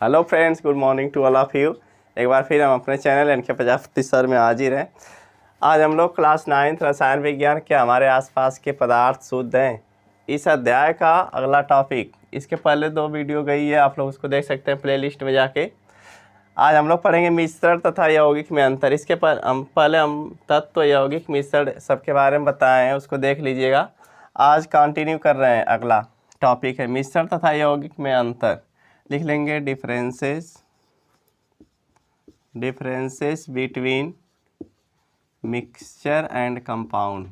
Hello friends, good morning to all of you. एक बार फिर हम अपने चैनल एन के प्रजापति सर में हाजिर हैं। आज हम लोग क्लास 9 रसायन विज्ञान के हमारे आसपास के पदार्थ शुद्ध हैं, इस अध्याय का अगला टॉपिक। इसके पहले 2 वीडियो गई है, आप लोग उसको देख सकते हैं प्लेलिस्ट में जाके। आज हम लोग पढ़ेंगे मिश्रण तथा यौगिक में अंतर। इसके पर पहले हम तत्व यौगिक मिश्रण सबके बारे में बताए हैं, उसको देख लीजिएगा। आज कंटिन्यू कर रहे हैं, अगला टॉपिक है मिश्रण तथा यौगिक में अंतर। लिख लेंगे differences between mixture and compound.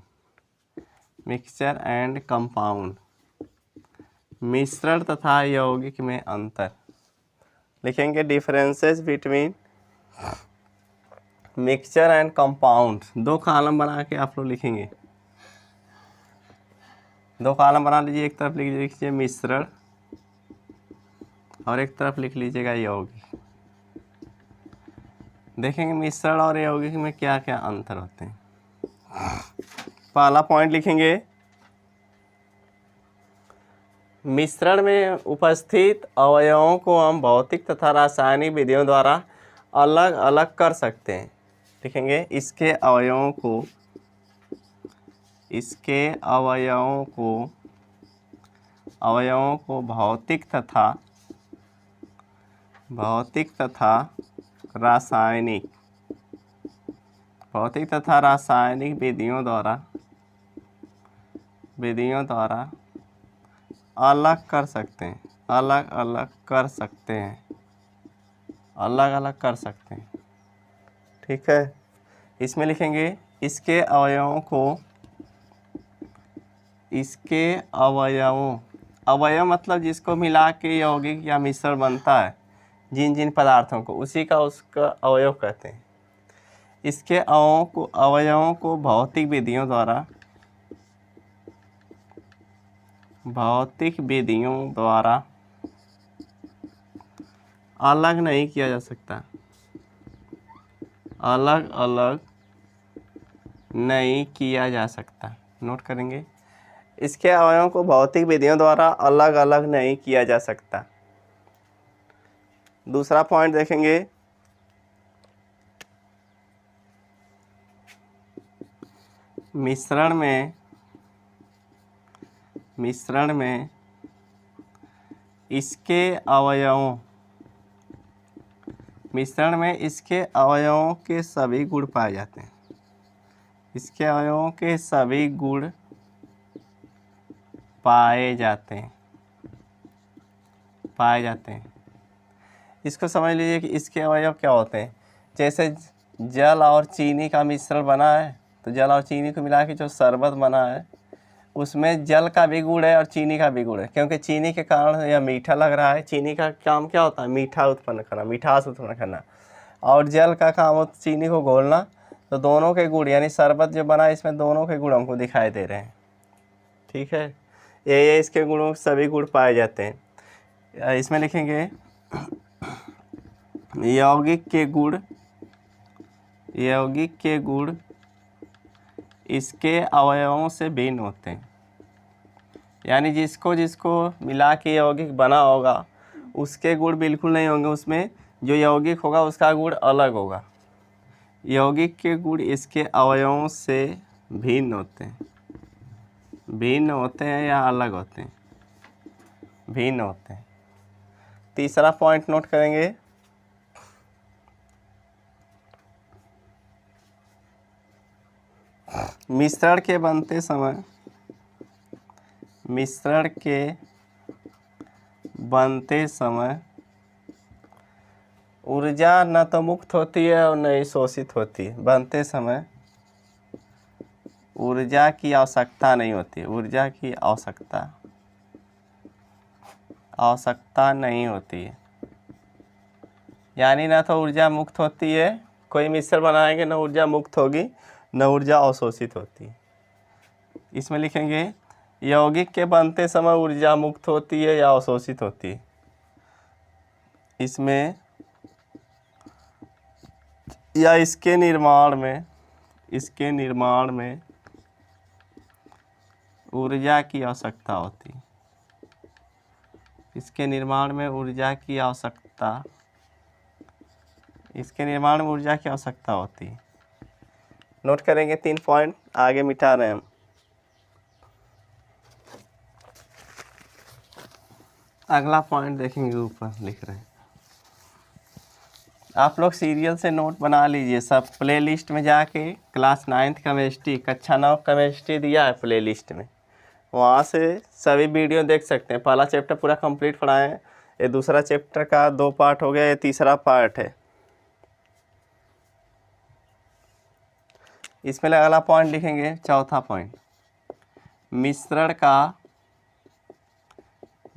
मिश्रण तथा यौगिक में अंतर लिखेंगे differences between mixture and compound. 2 column बना के आप लोग लिखेंगे। 2 कॉलम बना लीजिए, एक तरफ लिख लीजिए मिश्रण और एक तरफ लिख लीजिएगा यौगिक। देखेंगे मिश्रण और यौगिक में क्या क्या अंतर होते हैं। पहला पॉइंट लिखेंगे, मिश्रण में उपस्थित अवयवों को हम भौतिक तथा रासायनिक विधियों द्वारा अलग अलग कर सकते हैं। लिखेंगे इसके अवयवों को भौतिक तथा रासायनिक विधियों द्वारा अलग कर सकते हैं। ठीक है, इसमें लिखेंगे इसके अवयव मतलब जिसको मिला के यौगिक या मिश्रण बनता है, जिन पदार्थों को, उसका अवयव कहते हैं। इसके अवयवों को भौतिक विधियों द्वारा अलग नहीं किया जा सकता, अलग नहीं किया जा सकता। नोट करेंगे, इसके अवयवों को भौतिक विधियों द्वारा अलग अलग नहीं किया जा सकता। दूसरा पॉइंट देखेंगे, मिश्रण में इसके अवयवों के सभी गुण पाए जाते हैं। इसके अवयवों के सभी गुण पाए जाते हैं। इसको समझ लीजिए कि इसके अवयव क्या होते हैं। जैसे जल और चीनी का मिश्रण बना है, तो जल और चीनी को मिला के जो शरबत बना है, उसमें जल का भी गुण है और चीनी का भी गुण है। क्योंकि चीनी के कारण यह मीठा लग रहा है। चीनी का काम क्या होता है? मिठास उत्पन्न करना। और जल का काम होता है चीनी को घोलना। तो दोनों के गुण, यानी शरबत जो बना है, इसमें दोनों के गुण हमको दिखाई दे रहे हैं। ठीक है, ये इसके गुणों सभी गुण पाए जाते हैं। इसमें लिखेंगे यौगिक के गुण इसके अवयवों से भिन्न होते हैं। यानी जिसको मिला के यौगिक बना होगा, उसके गुण बिल्कुल नहीं होंगे। उसमें जो यौगिक होगा उसका गुण अलग होगा। यौगिक के गुण इसके अवयवों से भिन्न होते हैं या अलग होते हैं? भिन्न होते हैं। तीसरा पॉइंट नोट करेंगे, मिश्रण के बनते समय ऊर्जा न तो मुक्त होती है और न ही शोषित होती है। बनते समय ऊर्जा की आवश्यकता नहीं होती। ऊर्जा की आवश्यकता नहीं होती है। यानी ना तो ऊर्जा मुक्त होती है, कोई मिश्रण बनाएंगे न ऊर्जा मुक्त होगी न ऊर्जा अवशोषित होती है। इसमें लिखेंगे यौगिक के बनते समय ऊर्जा मुक्त होती है या अवशोषित होती है। इसमें या इसके निर्माण में ऊर्जा की आवश्यकता होती है। इसके निर्माण में ऊर्जा की आवश्यकता, इसके निर्माण में ऊर्जा की आवश्यकता होती है। नोट करेंगे 3 पॉइंट, आगे मिटा रहे हैं हम। अगला पॉइंट देखेंगे, ऊपर लिख रहे हैं। आप लोग सीरियल से नोट बना लीजिए सब, प्लेलिस्ट में जाके क्लास 9th केमिस्ट्री, कक्षा 9 केमिस्ट्री दिया है प्लेलिस्ट में, वहाँ से सभी वीडियो देख सकते हैं। पहला चैप्टर पूरा कंप्लीट पढ़ाए हैं, ये दूसरा चैप्टर का 2 पार्ट हो गया, ये तीसरा पार्ट है। इसमें अगला पॉइंट लिखेंगे, चौथा पॉइंट, मिश्रण का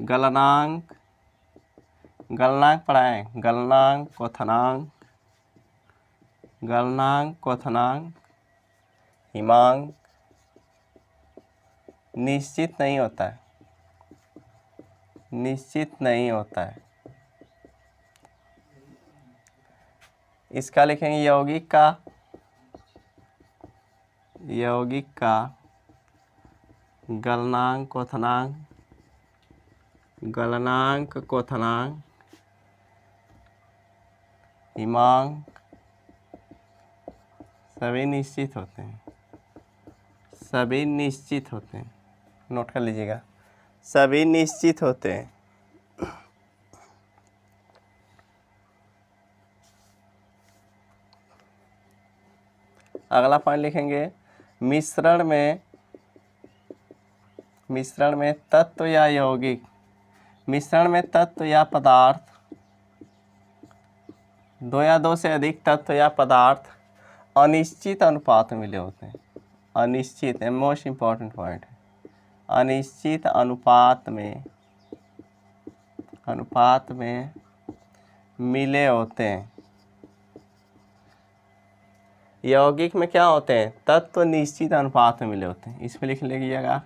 गलनांक, गलनांक पढ़ाएं, गलनांक, क्वथनांक, गलनांक, क्वथनांक, हिमांक निश्चित नहीं होता है, निश्चित नहीं होता है। इसका लिखेंगे यौगिक का, यौगिक का गलनांक, क्वथनांक, गलनांक, क्वथनांक, हिमांक सभी निश्चित होते हैं, सभी निश्चित होते हैं। नोट कर लीजिएगा, सभी निश्चित होते हैं। अगला पॉइंट लिखेंगे, मिश्रण में, मिश्रण में तत्व या यौगिक, मिश्रण में तत्व या पदार्थ, 2 या 2 से अधिक तत्व या पदार्थ अनिश्चित अनुपात में मिले होते हैं। अनिश्चित मोस्ट इम्पॉर्टेंट पॉइंट है, अनिश्चित अनुपात में, अनुपात में मिले होते हैं। यौगिक में क्या होते हैं, तत्व निश्चित अनुपात में मिले होते हैं। इसमें लिख लीजिएगा,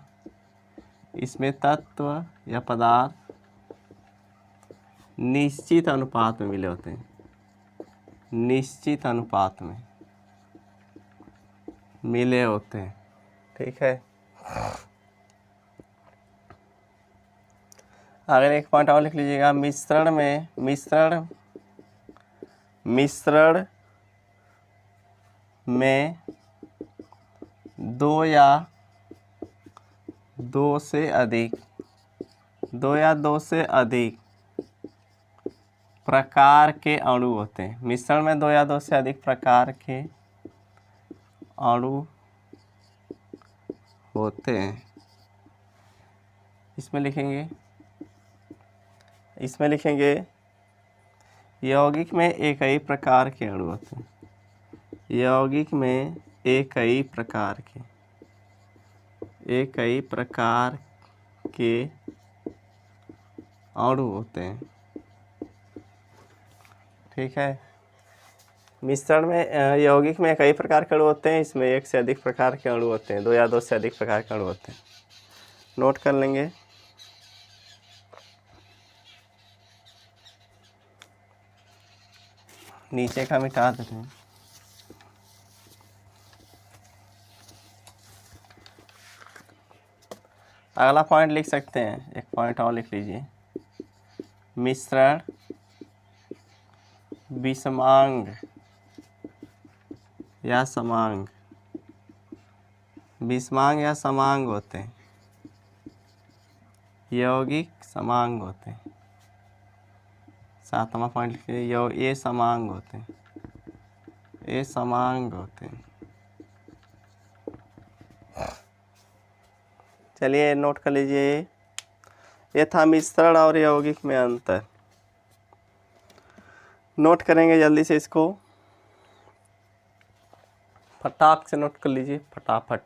इसमें तत्व या पदार्थ निश्चित अनुपात में मिले होते हैं, निश्चित अनुपात में मिले होते हैं। ठीक है, अगर एक पॉइंट और लिख लीजिएगा, मिश्रण में, मिश्रण, मिश्रण में 2 या 2 से अधिक, 2 या 2 से अधिक प्रकार के अणु होते हैं। मिश्रण में 2 या 2 से अधिक प्रकार के अणु होते हैं। इसमें लिखेंगे, इसमें लिखेंगे यौगिक में एक ही प्रकार के अणु होते हैं, यौगिक में एक ही प्रकार के, एक ही प्रकार के अणु होते हैं। ठीक है, मिश्रण में, यौगिक में कई प्रकार के अणु होते हैं, इसमें 1 से अधिक प्रकार के अणु होते हैं, 2 या 2 से अधिक प्रकार के अणु होते हैं। नोट कर लेंगे। नीचे का मिटा देते हैं। अगला पॉइंट लिख सकते हैं, एक पॉइंट और लिख लीजिए, मिश्रण विषमांग या समांग, विषमांग या समांग होते हैं, यौगिक समांग होते हैं। 7वां पॉइंट लिखिए, ये समांग होते हैं, ये समांग होते हैं। चलिए नोट कर लीजिए, ये था मिश्रण और यौगिक में अंतर। नोट करेंगे जल्दी से इसको, फटाक से नोट कर लीजिए, फटाफट।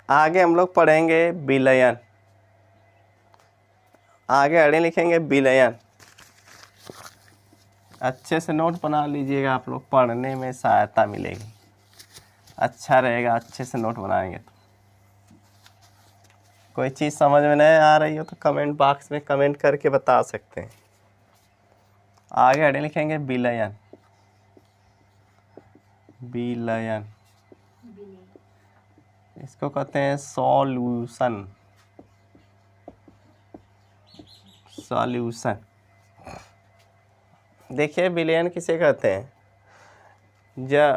आगे हम लोग पढ़ेंगे विलयन, आगे अड़े लिखेंगे विलयन। अच्छे से नोट बना लीजिएगा, आप लोग पढ़ने में सहायता मिलेगी, अच्छा रहेगा अच्छे से नोट बनाएंगे तो। कोई चीज़ समझ में नहीं आ रही हो तो कमेंट बॉक्स में कमेंट करके बता सकते हैं। आगे अड़े लिखेंगे विलयन, विलयन, इसको कहते हैं सॉल्यूशन, सॉल्यूशन। देखिए विलयन किसे कहते हैं?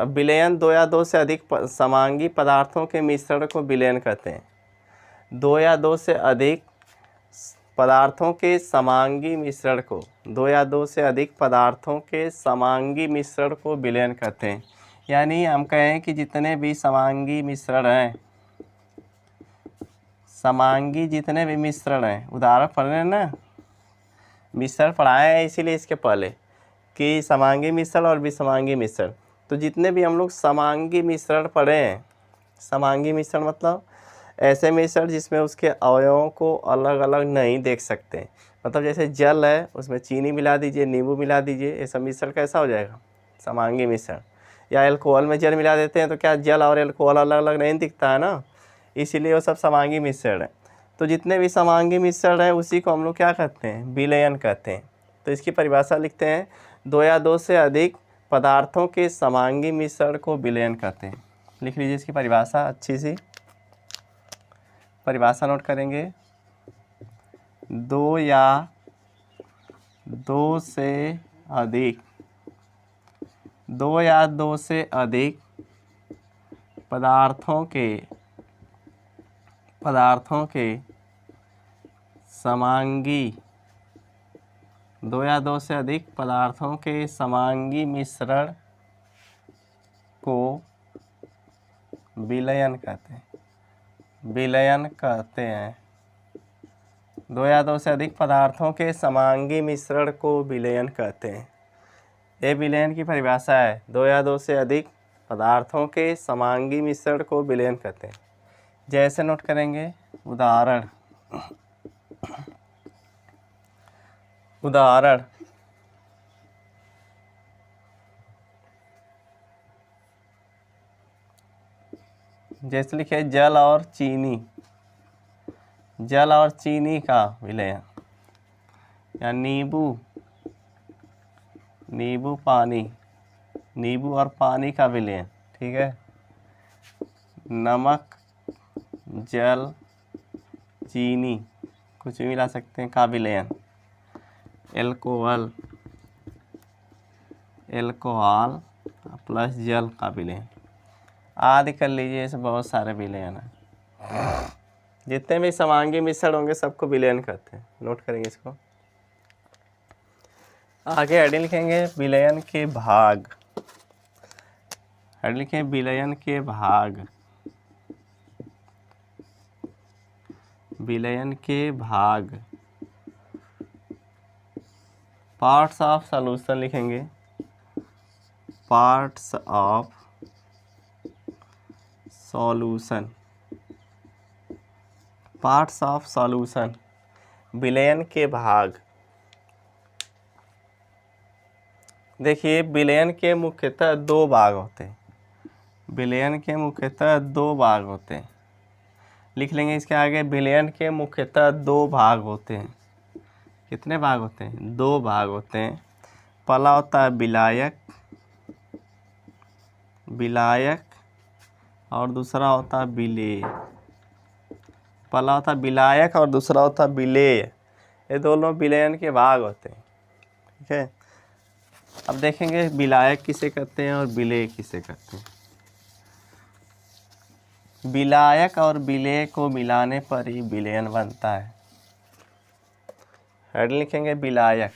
विलयन दो या दो से अधिक समांगी पदार्थों के मिश्रण को विलयन कहते हैं। दो या दो से अधिक पदार्थों के समांगी मिश्रण को, दो या दो से अधिक पदार्थों के समांगी मिश्रण को विलयन कहते हैं। यानी हम कहें कि जितने भी समांगी मिश्रण हैं, समांगी जितने भी मिश्रण हैं, उदाहरण पढ़ रहे हैं ना, मिश्रण पढ़ाए हैं इसीलिए इसके पहले कि समांगी मिश्रण और विसमांगी मिश्रण। तो जितने भी हम लोग समांगी मिश्रण पढ़े हैं, समांगी मिश्रण मतलब ऐसे मिश्रण जिसमें उसके अवयवों को अलग अलग नहीं देख सकते। मतलब जैसे जल है, उसमें चीनी मिला दीजिए, नींबू मिला दीजिए, ये सब मिश्रण कैसा हो जाएगा? समांगी मिश्रण। या अल्कोहल में जल मिला देते हैं तो क्या जल और अल्कोहल अलग अलग नहीं दिखता है ना, इसीलिए वो सब समांगी मिश्रण है। तो जितने भी समांगी मिश्रण है उसी को हम लोग क्या कहते हैं? विलयन कहते हैं। तो इसकी परिभाषा लिखते हैं, दो या दो से अधिक पदार्थों के समांगी मिश्रण को विलयन कहते हैं। लिख लीजिए इसकी परिभाषा, अच्छी सी परिभाषा नोट करेंगे। दो या दो से अधिक, दो या दो से अधिक पदार्थों के समांगी, दो या दो से अधिक पदार्थों के समांगी मिश्रण को विलयन कहते हैं। विलयन कहते हैं। दो या दो से अधिक पदार्थों के समांगी मिश्रण को विलयन कहते हैं। ये विलयन की परिभाषा है, दो या दो से अधिक पदार्थों के समांगी मिश्रण को विलयन कहते हैं। जैसे नोट करेंगे, उदाहरण जैसे लिखे जल और चीनी, जल और चीनी का विलयन, या नींबू पानी, नींबू और पानी का विलयन, ठीक है। नमक, जल, चीनी कुछ भी मिला सकते हैं का विलयन। एल्कोहल प्लस जल का विलयन आदि कर लीजिए। ऐसे बहुत सारे विलयन हैं। जितने भी समांगी मिश्रण होंगे सबको विलयन कहते हैं। नोट करेंगे इसको। आगे हेडिंग लिखेंगे विलयन के भाग। हेडिंग लिखें विलयन के भाग। विलयन के भाग, पार्ट्स ऑफ सॉल्यूशन लिखेंगे। Parts of solution, parts of solution, विलयन के भाग। देखिए विलयन के मुख्यतः दो भाग होते हैं। विलयन के मुख्यतः दो भाग होते हैं। लिख लेंगे इसके आगे, विलयन के मुख्यतः दो भाग होते हैं। कितने भाग होते हैं? दो भाग होते हैं। पहला होता है विलायक और दूसरा होता है विलेय। पहला होता है विलायक और दूसरा होता है विलेय। ये दोनों विलयन के भाग होते हैं, ठीक है। अब देखेंगे विलायक किसे कहते हैं और विलेय किसे कहते हैं। विलायक और विलेय को मिलाने पर ही विलयन बनता है। हेड लिखेंगे विलायक,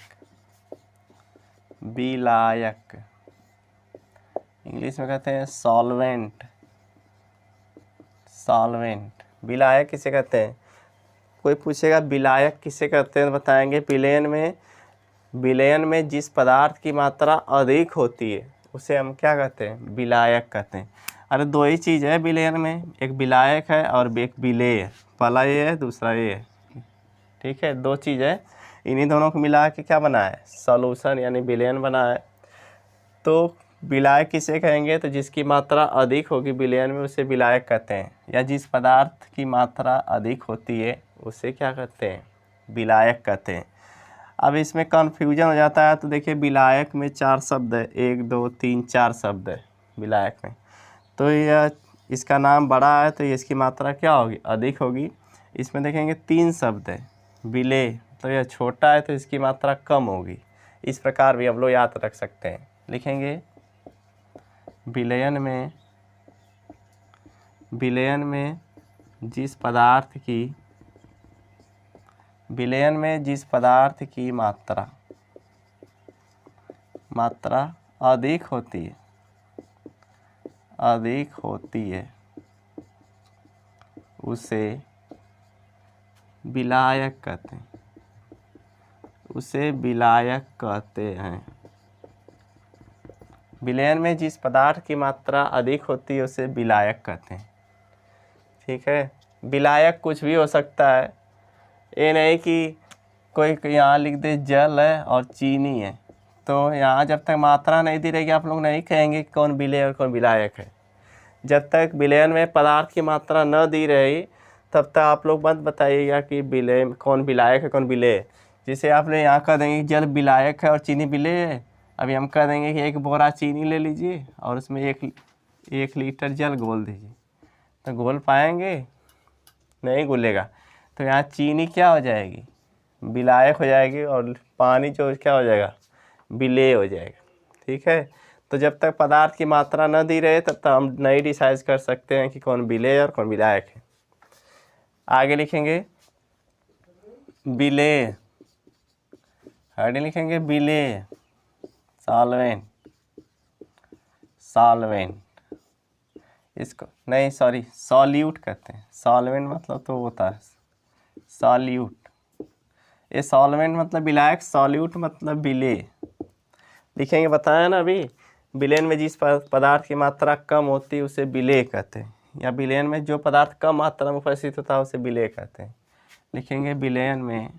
इंग्लिश में कहते हैं सॉल्वेंट। विलायक किसे कहते हैं? कोई पूछेगा विलायक किसे कहते हैं, बताएंगे विलयन में जिस पदार्थ की मात्रा अधिक होती है उसे हम क्या कहते हैं? विलायक कहते हैं। अरे दो ही चीज़ है विलयन में, एक विलायक है और एक विलेय है। पहला ये है, दूसरा ये है, ठीक है। दो चीज़ है, इन्हीं दोनों को मिला के क्या बना है? सॉल्यूशन यानी विलयन बना है। तो विलायक किसे कहेंगे? तो जिसकी मात्रा अधिक होगी विलयन में उसे विलायक कहते हैं, या जिस पदार्थ की मात्रा अधिक होती है उसे क्या कहते हैं? विलायक कहते हैं। अब इसमें कन्फ्यूजन हो जाता है। तो देखिए विलायक में 4 शब्द है, 1 2 3 4 शब्द है विलायक में। तो यह इसका नाम बड़ा है तो इसकी मात्रा क्या होगी? अधिक होगी। इसमें देखेंगे 3 शब्द है, विलेय तो यह छोटा है तो इसकी मात्रा कम होगी। इस प्रकार भी हम लोग याद रख सकते हैं। लिखेंगे विलयन में जिस पदार्थ की मात्रा अधिक होती है उसे विलायक कहते हैं। विलयन में जिस पदार्थ की मात्रा अधिक होती है उसे विलायक कहते हैं। ठीक है, विलायक कुछ भी हो सकता है, ये नहीं कि कोई यहाँ लिख दे जल है और चीनी है, तो यहाँ जब तक मात्रा नहीं दी रहेगी आप लोग नहीं कहेंगे कौन विलेय और कौन विलायक है। जब तक विलयन में पदार्थ की मात्रा न दी रही तब तक आप लोग मत बताइएगा कि विलय कौन विलायक है कौन विलेय। जैसे आप लोग यहाँ कह देंगे जल विलायक है और चीनी विलेय है, अभी हम कह देंगे कि 1 बोरा चीनी ले लीजिए और उसमें 1 लीटर जल घोल दीजिए, तो घोल पाएंगे? नहीं घुलेगा। तो यहाँ चीनी क्या हो जाएगी? विलायक हो जाएगी और पानी जो क्या हो जाएगा? विलेय हो जाएगा। ठीक है, तो जब तक पदार्थ की मात्रा न दी रहे तब तक हम नहीं डिसाइड कर सकते हैं कि कौन विलेय और कौन विलायक है। आगे लिखेंगे विलेय, आगे लिखेंगे विलेय सॉल्वेंट, इसको नहीं सॉरी सॉल्यूट कहते हैं। सॉल्वेंट मतलब तो होता है सॉल्यूट, ये सॉल्वेंट मतलब विलायक, सॉल्यूट मतलब विलेय। लिखेंगे, बताया ना अभी, विलयन में जिस पदार्थ की मात्रा कम होती है उसे विलेय कहते हैं, या विलयन में जो पदार्थ कम मात्रा में उपस्थित होता है उसे विलेय कहते हैं। लिखेंगे विलयन में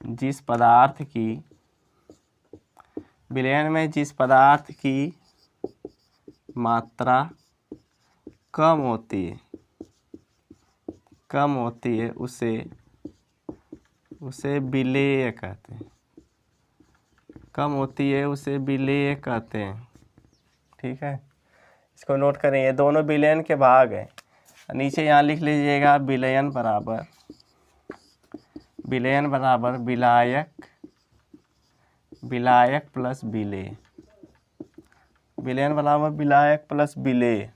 जिस पदार्थ की मात्रा कम होती है उसे विलेय कहते हैं। कम होती है उसे विलेय कहते हैं। ठीक है, इसको नोट करें, ये दोनों विलयन के भाग हैं। नीचे यहाँ लिख लीजिएगा विलयन बराबर विलायक प्लस विलेय, विलयन बराबर विलायक प्लस विलेय।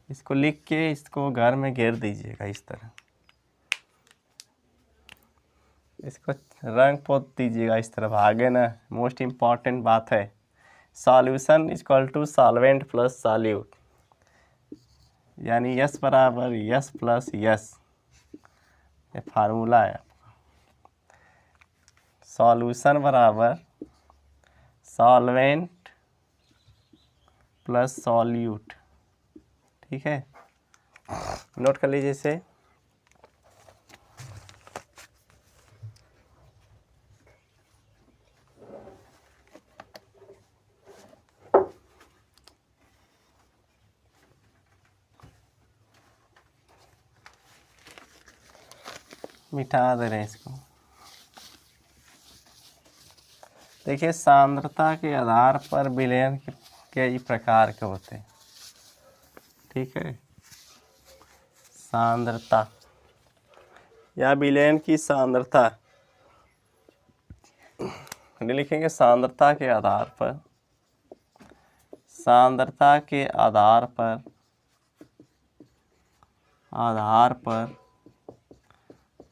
इसको लिख के इसको घर में घेर दीजिएगा इस तरह, इसको रंग पोत दीजिएगा इस तरफ। आगे ना मोस्ट इम्पॉर्टेंट बात है, solution equal to solvent plus solute, यानी यस बराबर यस प्लस यस, ये फार्मूला है। सॉल्यूशन बराबर सॉल्वेंट प्लस सॉल्यूट। ठीक है, नोट कर लीजिए इसे। मिटा दे रहे हैं इसको। देखिए, सांद्रता के आधार पर विलयन के कई प्रकार के होते हैं। ठीक है, सांद्रता या विलयन की सांद्रता लिखेंगे सांद्रता के आधार पर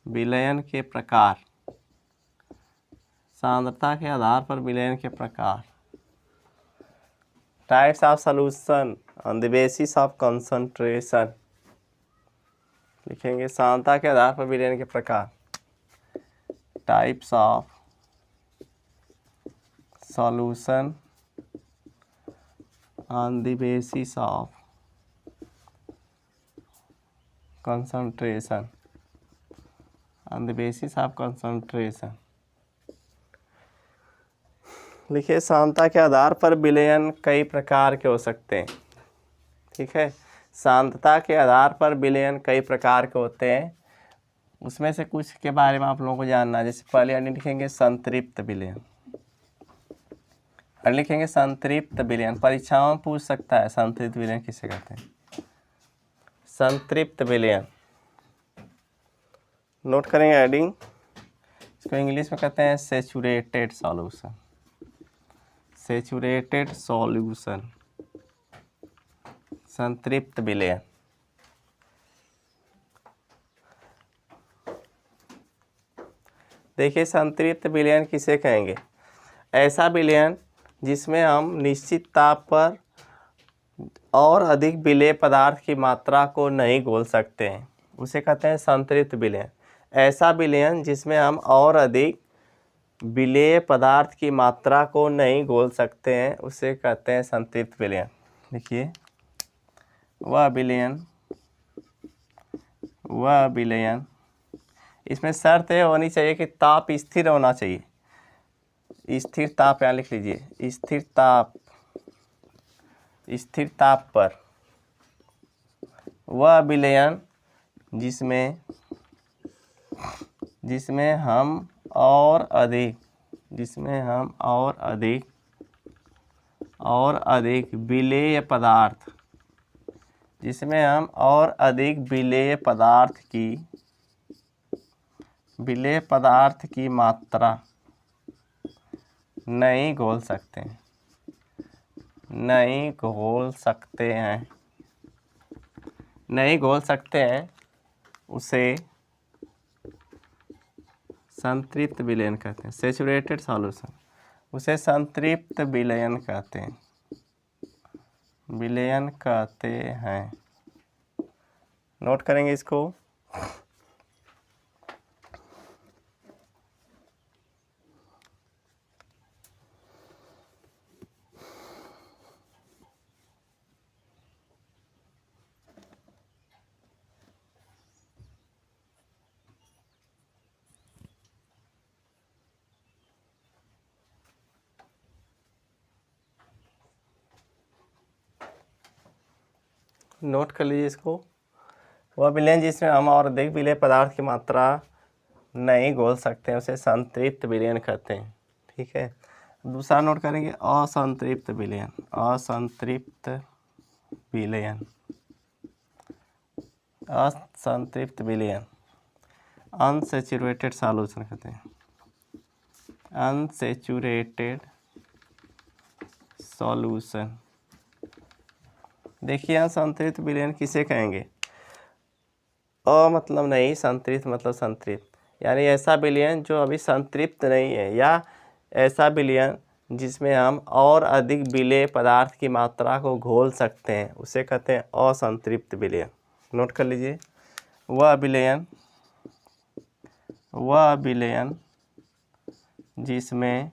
विलयन के प्रकार, सांद्रता के आधार पर विलयन के प्रकार, types of solution on the basis of concentration. लिखेंगे सांद्रता के आधार पर विलयन के प्रकार, types of solution on the basis of concentration, on the basis of concentration। लिखिए, सांद्रता के आधार पर विलयन कई प्रकार के हो सकते हैं। ठीक है, सांद्रता के आधार पर विलयन कई प्रकार के होते हैं, उसमें से कुछ के बारे में आप लोगों को जानना है। जैसे पहले यानी लिखेंगे संतृप्त विलयन, और लिखेंगे संतृप्त विलयन, परीक्षाओं में पूछ सकता है संतृप्त विलयन किसे कहते हैं। संतृप्त विलयन नोट करेंगे एडिंग, इसको इंग्लिश में कहते हैं सैचुरेटेड सॉल्यूशन। सैचुरेटेड सॉल्यूशन, संतृप्त विलयन। देखिए संतृप्त विलयन किसे कहेंगे? ऐसा विलयन जिसमें हम निश्चित ताप पर और अधिक विलेय पदार्थ की मात्रा को नहीं घोल सकते हैं, उसे कहते हैं संतृप्त विलयन। ऐसा विलयन जिसमें हम और अधिक विलेय पदार्थ की मात्रा को नहीं घोल सकते हैं, उसे कहते हैं संतृप्त विलयन। देखिए वह विलयन, इसमें शर्त ये होनी चाहिए कि ताप स्थिर होना चाहिए। स्थिर ताप यहाँ लिख लीजिए, स्थिर ताप पर वह विलयन जिसमें हम और अधिक विलेय पदार्थ, जिसमें हम और अधिक विलेय पदार्थ की मात्रा नहीं घोल सकते हैं, उसे संतृप्त विलयन कहते हैं। सैचुरेटेड सॉल्यूशन, उसे संतृप्त विलयन कहते हैं। नोट करेंगे इसको। नोट कर लीजिए इसको। वह विलयन जिसमें हम और अधिक विलेय पदार्थ की मात्रा नहीं घोल सकते हैं, उसे संतृप्त विलयन कहते हैं। ठीक है, दूसरा नोट करेंगे असंतृप्त विलयन। अनसैचुरेटेड सॉल्यूशन कहते हैं। अनसैचुरेटेड सॉल्यूशन, देखिए यहाँ संतृप्त विलयन किसे कहेंगे? मतलब नहीं, संतृप्त मतलब संतृप्त, यानी ऐसा विलयन जो अभी संतृप्त नहीं है, या ऐसा विलयन जिसमें हम और अधिक विलेय पदार्थ की मात्रा को घोल सकते हैं, उसे कहते हैं असंतृप्त विलयन। नोट कर लीजिए, वह विलयन जिसमें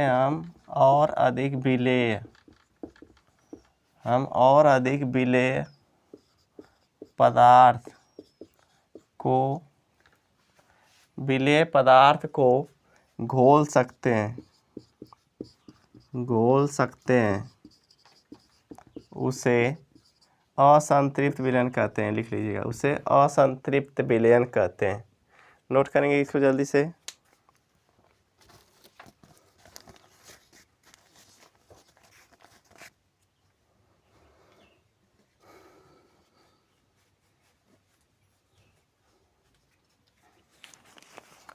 हम और अधिक विलेय पदार्थ को घोल सकते हैं, उसे असंतृप्त विलयन कहते हैं। लिख लीजिएगा, उसे असंतृप्त विलयन कहते हैं। नोट करेंगे इसको जल्दी से।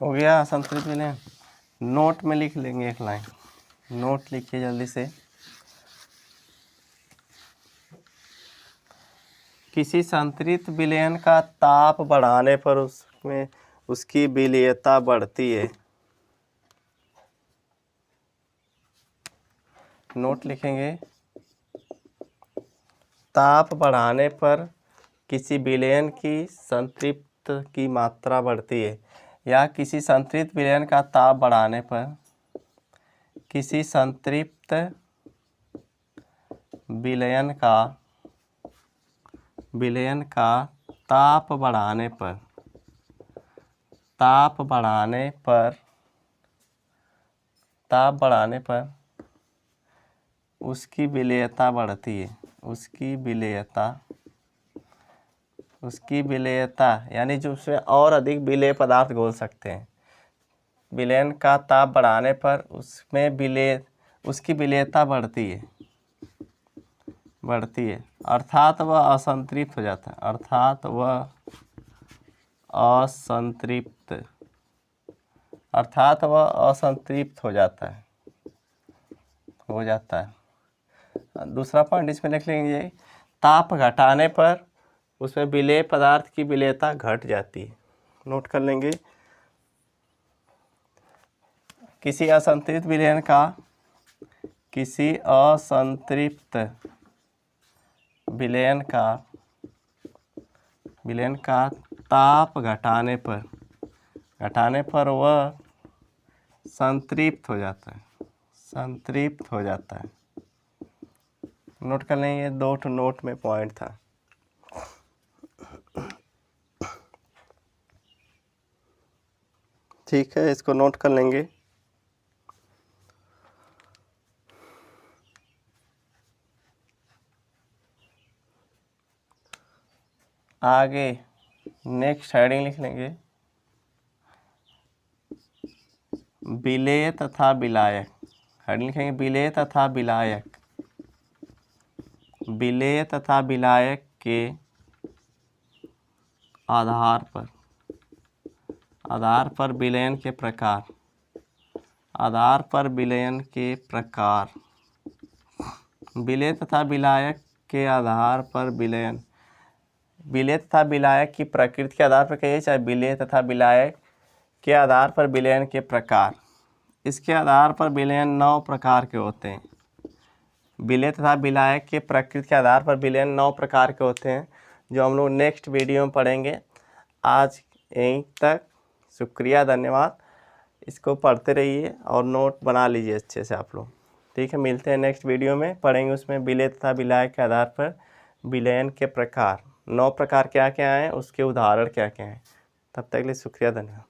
हो गया असंतृप्त विलयन। नोट में लिख लेंगे एक लाइन, नोट लिखिए जल्दी से। किसी संतृप्त विलयन का ताप बढ़ाने पर उसमें उसकी विलेयता बढ़ती है। नोट लिखेंगे, ताप बढ़ाने पर किसी विलयन की संतृप्त की मात्रा बढ़ती है, या किसी संतृप्त विलयन का ताप बढ़ाने पर किसी संतृप्त विलयन का ताप बढ़ाने पर उसकी विलेयता बढ़ती है। उसकी विलेयता यानी जो उसमें और अधिक विलेय पदार्थ घोल सकते हैं। विलयन का ताप बढ़ाने पर उसकी विलेयता बढ़ती है। बढ़ती है, अर्थात वह असंतृप्त हो जाता है, अर्थात वह असंतृप्त, अर्थात वह असंतृप्त हो जाता है, हो जाता है। दूसरा पॉइंट इसमें लिख लेंगे, ताप घटाने पर उसमें विलेय पदार्थ की विलेयता घट जाती है। नोट कर लेंगे, किसी असंतृप्त विलयन का, किसी असंतृप्त विलयन का ताप घटाने पर वह संतृप्त हो जाता है, संतृप्त हो जाता है। नोट कर लेंगे, 2 नोट में पॉइंट था। ठीक है, इसको नोट कर लेंगे। आगे नेक्स्ट हेडिंग लिख लेंगे, विलेय तथा विलायक। हेडिंग लिखेंगे विलेय तथा विलायक, विलेय तथा विलायक के आधार पर विलयन के प्रकार, आधार पर विलयन के प्रकार, विलेय तथा विलायक के आधार पर विलयन, विलेय तथा विलायक की प्रकृति के आधार पर कहिए, चाहे विलेय तथा विलायक के आधार पर विलयन के प्रकार। इसके आधार पर विलयन 9 प्रकार के होते हैं। विलेय तथा विलायक के प्रकृति के आधार पर विलयन 9 प्रकार के होते हैं, जो हम लोग नेक्स्ट वीडियो में पढ़ेंगे। आज यहीं तक, शुक्रिया, धन्यवाद। इसको पढ़ते रहिए और नोट बना लीजिए अच्छे से आप लोग। ठीक है, मिलते हैं नेक्स्ट वीडियो में, पढ़ेंगे उसमें विलेय तथा विलायक के आधार पर विलयन के प्रकार, 9 प्रकार क्या क्या हैं, उसके उदाहरण क्या क्या हैं। तब तक के लिए शुक्रिया, धन्यवाद।